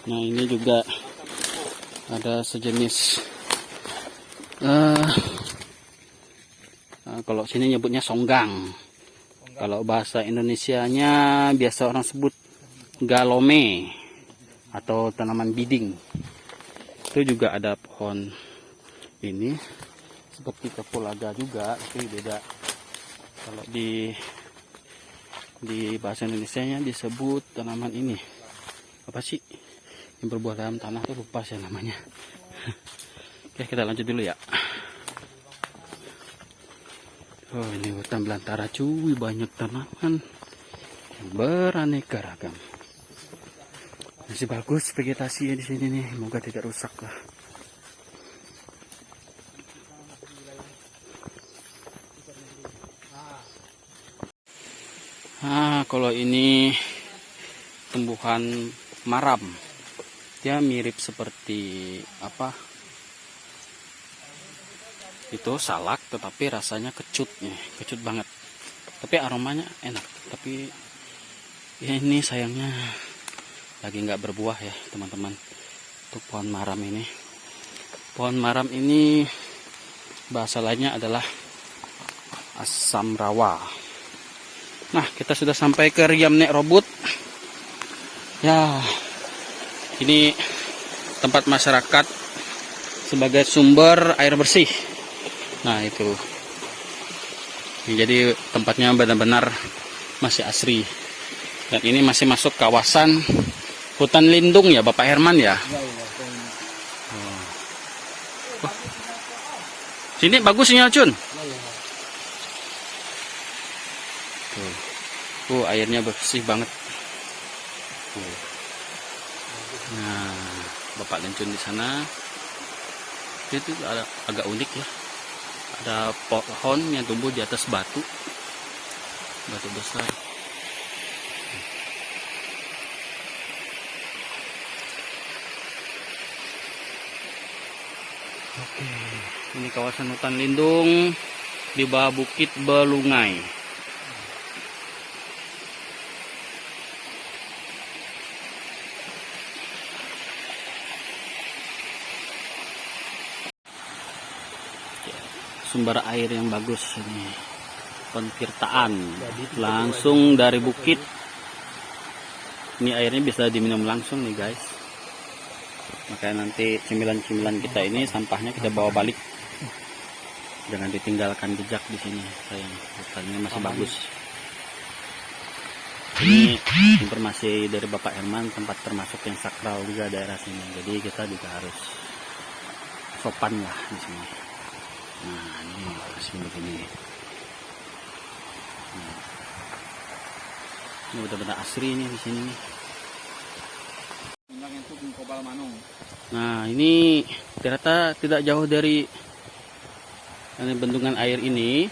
Nah ini juga ada sejenis kalau sini nyebutnya songgang. Kalau bahasa Indonesianya biasa orang sebut galome atau tanaman biding. Itu juga ada pohon ini seperti kapulaga juga, tapi beda. Kalau di bahasa Indonesianya disebut tanaman ini apa sih yang berbuah dalam tanah, itu lupa saya namanya. Oke, kita lanjut dulu ya. Oh, ini hutan belantara cuy, banyak tanaman yang beraneka ragam. Masih bagus vegetasinya di sini nih, semoga tidak rusak lah. Kalau ini tumbuhan maram, dia mirip seperti apa? Itu salak, tetapi rasanya kecut nih, kecut banget. Tapi aromanya enak. Tapi ya ini sayangnya lagi nggak berbuah ya teman-teman. Untuk pohon maram ini. Pohon maram ini bahasa lainnya adalah asam rawa. Nah, kita sudah sampai ke Riam Nek Robut. Ya, ini tempat masyarakat sebagai sumber air bersih. Nah, itu. Jadi tempatnya benar-benar masih asri. Dan ini masih masuk kawasan hutan lindung ya, Bapak Herman ya. Oh. Sini bagus sinyal Cun. Airnya bersih banget. Nah, Bapak Lencun di sana. Itu agak unik ya. Ada pohon yang tumbuh di atas batu. Batu besar. Oke, ini kawasan hutan lindung di bawah Bukit Belungai. Sumber air yang bagus ini, Pentirtaan langsung dari bukit. Ini airnya bisa diminum langsung nih guys. Makanya nanti cemilan-cemilan kita ini sampahnya kita bawa balik, jangan ditinggalkan jejak di sini. Sayang, hutannya masih bagus. Ini informasi dari Bapak Herman, tempat termasuk yang sakral juga daerah sini. Jadi kita juga harus sopan lah di sini. Nah, ini masih begini. Ini benar-benar asri nih di sini. Nah, ini ternyata tidak jauh dari bendungan air ini.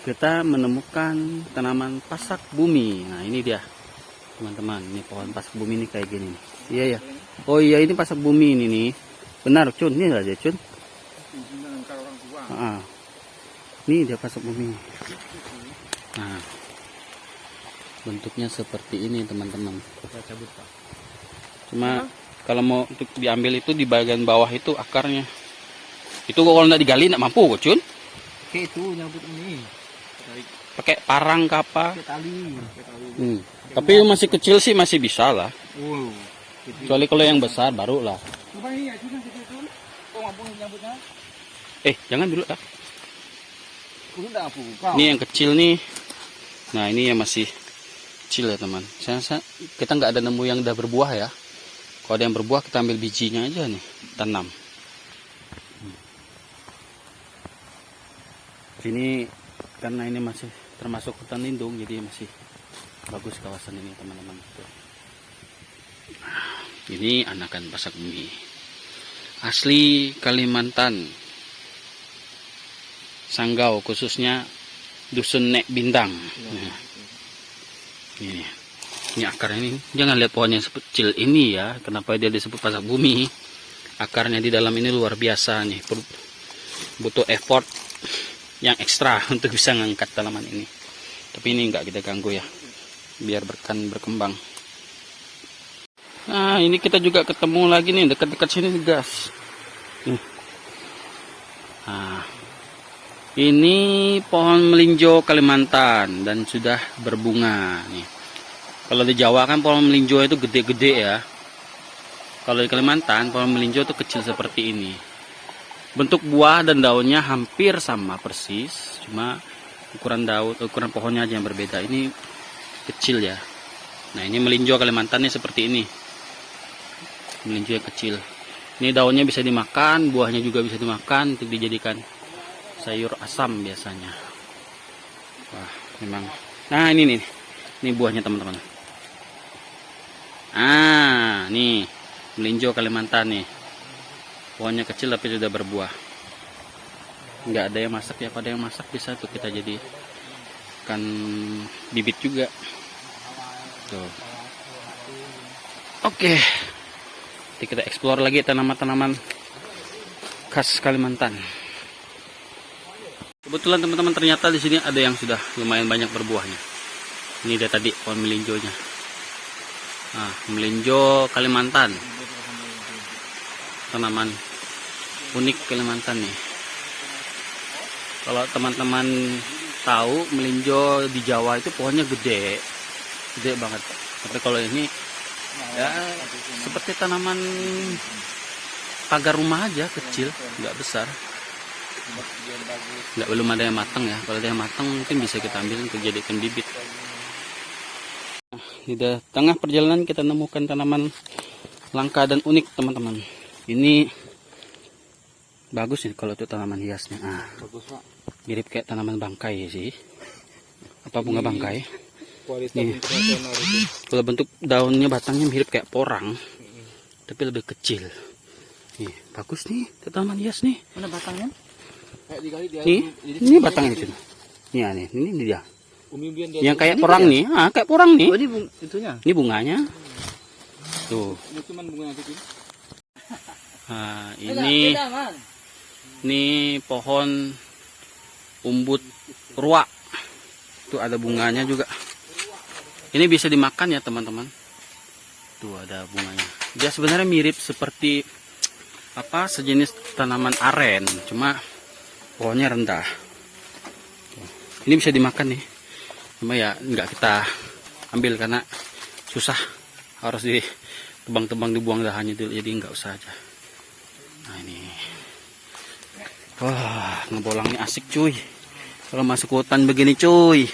Kita menemukan tanaman pasak bumi. Nah, ini dia, teman-teman. Ini pohon pasak bumi ini kayak gini. Iya ya. Oh iya, ini pasak bumi ini nih. Benar, Cun. Ini aja, Cun. Ini dia pasak bumi. Nah, bentuknya seperti ini teman-teman. Cuma kalau mau untuk diambil itu di bagian bawah itu akarnya. Itu kalau nggak digali nggak mampu, Cun. Oke, itu nyabut ini. Pakai parang kapal. Tapi masih kecil sih masih bisa lah. Kecuali kalau yang besar baru lah. Jangan dulu lah. Ini yang kecil nih. Nah, ini yang masih kecil ya teman. Kita nggak ada nemu yang udah berbuah ya. Kalau ada yang berbuah kita ambil bijinya aja nih, tanam. Sini karena ini masih termasuk hutan lindung, jadi masih bagus kawasan ini teman-teman. Ini anakan pasak bumi asli Kalimantan, Sanggau, khususnya dusun Nek Bintang. Nah, ini akarnya ini, jangan lihat pohon yang kecil ini ya. Kenapa dia disebut pasak bumi? Akarnya di dalam ini luar biasa nih, butuh effort yang ekstra untuk bisa ngangkat tanaman ini. Tapi ini enggak kita ganggu ya, biar berkembang. Nah, ini kita juga ketemu lagi nih dekat-dekat sini nih, guys. Nih. Nah, ini pohon melinjo Kalimantan dan sudah berbunga nih. Kalau di Jawa kan pohon melinjo itu gede-gede ya. Kalau di Kalimantan pohon melinjo itu kecil seperti ini. Bentuk buah dan daunnya hampir sama persis, cuma ukuran pohonnya aja yang berbeda. Ini kecil ya. Nah, ini melinjo Kalimantan nih seperti ini. Melinjo yang kecil. Ini daunnya bisa dimakan, buahnya juga bisa dimakan untuk dijadikan sayur asam biasanya. Wah, memang. Nah, ini nih. Ini buahnya, teman-teman. Ah, nih. Melinjo Kalimantan nih. Pohonnya kecil tapi sudah berbuah. Nggak ada yang masak ya, kalau ada yang masak bisa tuh kita jadikan bibit juga. Tuh. Oke. Nanti kita explore lagi tanaman-tanaman khas Kalimantan. Kebetulan teman-teman, ternyata di sini ada yang sudah lumayan banyak berbuahnya. Ini dia tadi pohon melinjonya. Nah, melinjo Kalimantan. Tanaman unik Kalimantan nih. Kalau teman-teman tahu, melinjo di Jawa itu pohonnya gede banget. Tapi kalau ini ya seperti tanaman pagar rumah aja, kecil, nggak besar. Belum ada yang matang ya. Kalau ada yang matang mungkin bisa kita ambil untuk jadikan bibit. Nah, di tengah perjalanan kita nemukan tanaman langka dan unik, teman-teman. Ini bagus nih kalau itu tanaman hiasnya. Nah, mirip kayak tanaman bangkai sih. Apa bunga bangkai? Kualitas Nih. internasional itu. Kalau bentuk daunnya, batangnya mirip kayak porang, tapi lebih kecil. Nih, bagus nih, itu tanaman hias nih. Mana batangnya? Kayak dikali dia. Nih, ini batangnya itu. Nih, ini dia. Umbi-umbian dia. Yang kayak porang nih, kayak porang nih. Oh, ini itunya. Ini bunganya. Tuh. Ini cuma bunganya itu. Nah, ini pohon umbut ruak. Tuh ada bunganya juga. Ini bisa dimakan ya, teman-teman. Tuh ada bunganya. Dia sebenarnya mirip seperti sejenis tanaman aren, cuma pohonnya rendah. Ini bisa dimakan nih. Cuma ya nggak kita ambil karena susah. Harus ditebang-tebang, dibuang dahannya dulu, jadi nggak usah aja. Nah, ini. Wah, ngebolangnya asik cuy. Kalau masuk hutan begini cuy,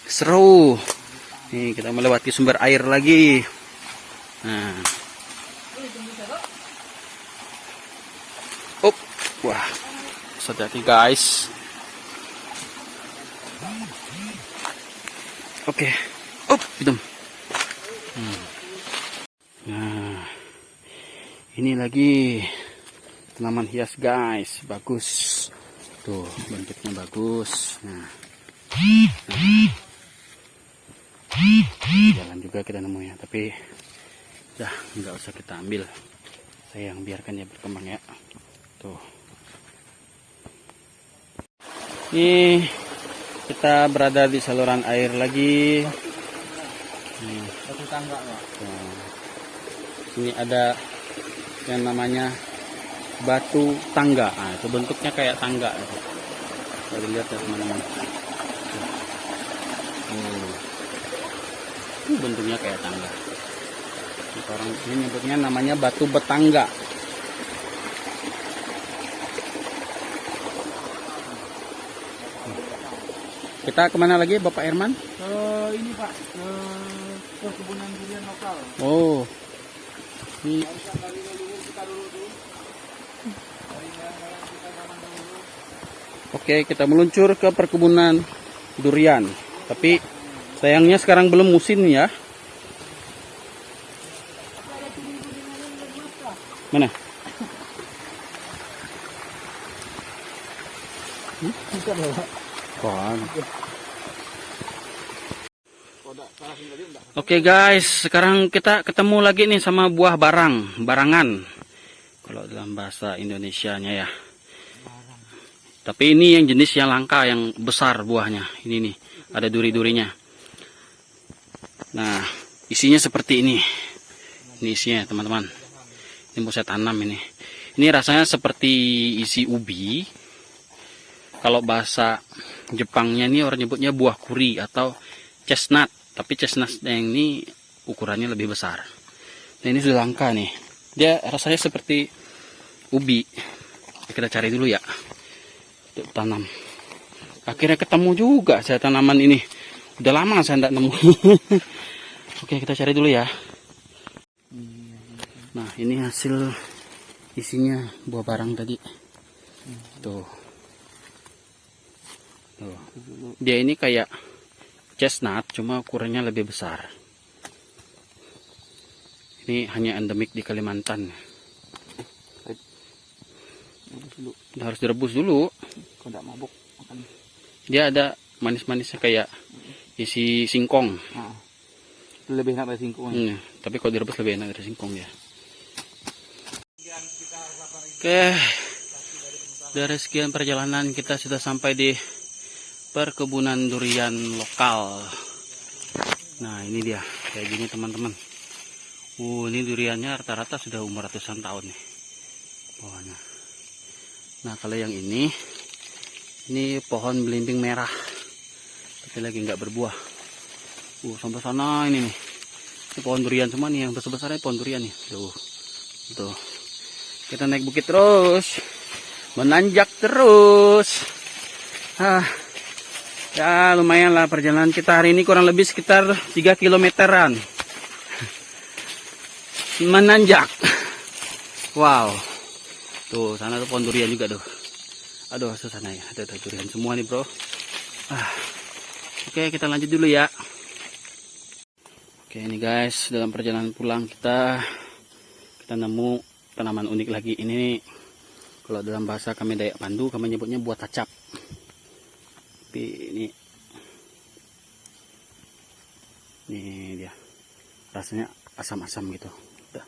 seru. Nih kita melewati sumber air lagi. Nah, wah, hati-hati guys. Oke, hitung. Nah, ini lagi tanaman hias guys, bagus. Tuh bentuknya bagus. Nah. Jalan juga kita nemunya, tapi dah nggak usah kita ambil, sayang, biarkan dia berkembang ya. Tuh, ini kita berada di saluran air lagi. Satu tangga, Pak. Nah, ini ada yang namanya batu tangga. Nah, itu bentuknya kayak tangga. Kalau lihat ya teman-teman. Bentuknya kayak tangga. Orang ini nyebutnya namanya batu betangga. Kita kemana lagi, Bapak Herman? Ini Pak, ke perkebunan durian lokal. Oh, ini oke, kita meluncur ke perkebunan durian. Tapi sayangnya sekarang belum musim ya. Mana? Oke guys, sekarang kita ketemu lagi nih sama buah barangan. Kalau dalam bahasa Indonesianya ya. Tapi ini yang jenis yang langka, yang besar buahnya. Ini nih, ada duri-durinya. Nah, isinya seperti ini. Ini isinya teman-teman. Ini mau saya tanam ini. Ini rasanya seperti isi ubi. Kalau bahasa Jepangnya ini orang nyebutnya buah kuri atau chestnut. Tapi chestnut yang ini ukurannya lebih besar. Nah ini sudah langka nih. Dia rasanya seperti ubi. Kita cari dulu ya. Untuk tanam. Akhirnya ketemu juga saya tanaman ini. Udah lama saya tidak nemu. Oke, kita cari dulu ya. Nah ini hasil isinya buah barang tadi. Tuh. Tuh. Dia ini kayak chestnut, cuma ukurannya lebih besar. Ini hanya endemik di Kalimantan. Harus direbus dulu. Kalau tidak mabuk makan. Dia ada manis-manisnya kayak isi singkong. Nah, lebih enak dari singkong. Tapi kalau direbus lebih enak dari singkong ya. Oke, dari sekian perjalanan kita sudah sampai di perkebunan durian lokal. Nah ini dia kayak gini teman-teman. Ini duriannya rata-rata sudah umur ratusan tahun nih pohonnya. Nah kalau yang ini pohon belimbing merah, tapi lagi nggak berbuah. Sampai sana ini nih. Ini pohon durian semua nih, yang besar-besarnya pohon durian nih. Tuh. Kita naik bukit terus, menanjak terus. Ya lumayan lah perjalanan kita hari ini, kurang lebih sekitar 3 kilometeran. Menanjak. Wow. Tuh sana tuh pohon durian juga tuh. Aduh sana ya, ada durian semua nih bro. Oke kita lanjut dulu ya. Oke ini guys, dalam perjalanan pulang kita nemu tanaman unik lagi. Ini kalau dalam bahasa kami Dayak Pandu kami nyebutnya buah tacap. Tapi ini dia rasanya asam-asam gitu. Udah.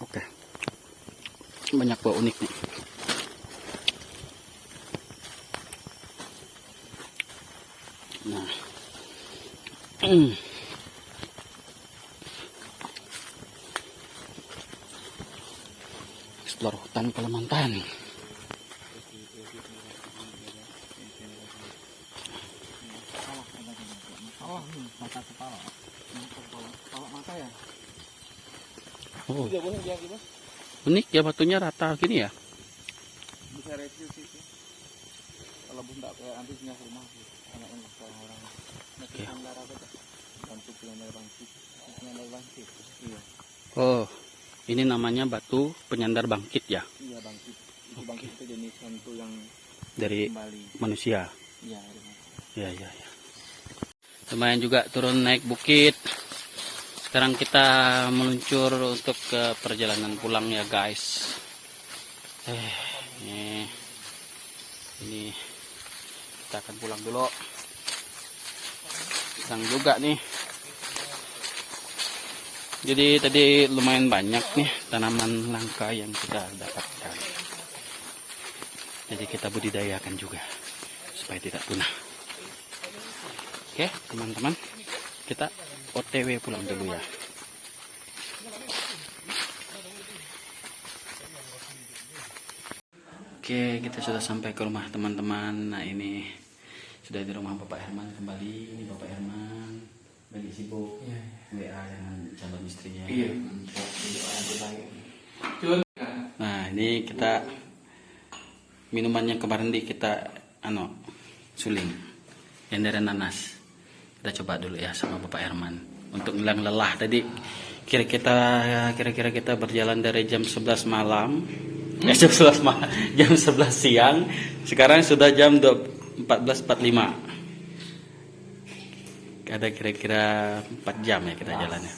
Oke. Banyak buah unik nih. Nah. Explore hutan Kalimantan. Mata kepala. Kepala mata ya. Oh, Iya boleh dia gitu. unik ya batunya rata gini ya. Bisa review sih. Kalau bun tak kayak nanti punya rumah sih. Anak yang orang-orang. Nanti anggar apa tuh? Bantu penyandar bangkit. Penyandar bangkit. Iya. Oh, ini namanya batu penyandar bangkit ya. Iya bangkit. Itu bangkit itu jenis hantu yang Dari kembali. manusia. Iya. Ya. Lumayan juga turun naik bukit. Sekarang kita meluncur untuk ke perjalanan pulang ya guys. Ini kita akan pulang dulu. Sedang juga nih. Jadi tadi lumayan banyak nih tanaman langka yang kita dapatkan. Jadi kita budidayakan juga supaya tidak punah. Oke teman-teman, kita OTW pulang dulu ya. Oke, kita sudah sampai ke rumah teman-teman. Nah ini sudah di rumah Bapak Herman kembali. Ini Bapak Herman lagi sibuk WA dengan calon istrinya. Nah ini kita minumannya kemarin kita suling yang dari nanas. Kita coba dulu ya sama Bapak Herman untuk hilang lelah. Tadi kira-kira kita berjalan dari jam 11 malam. Jam 11 siang. Sekarang sudah jam 14.45. Ada kira-kira 4 jam ya kita jalannya.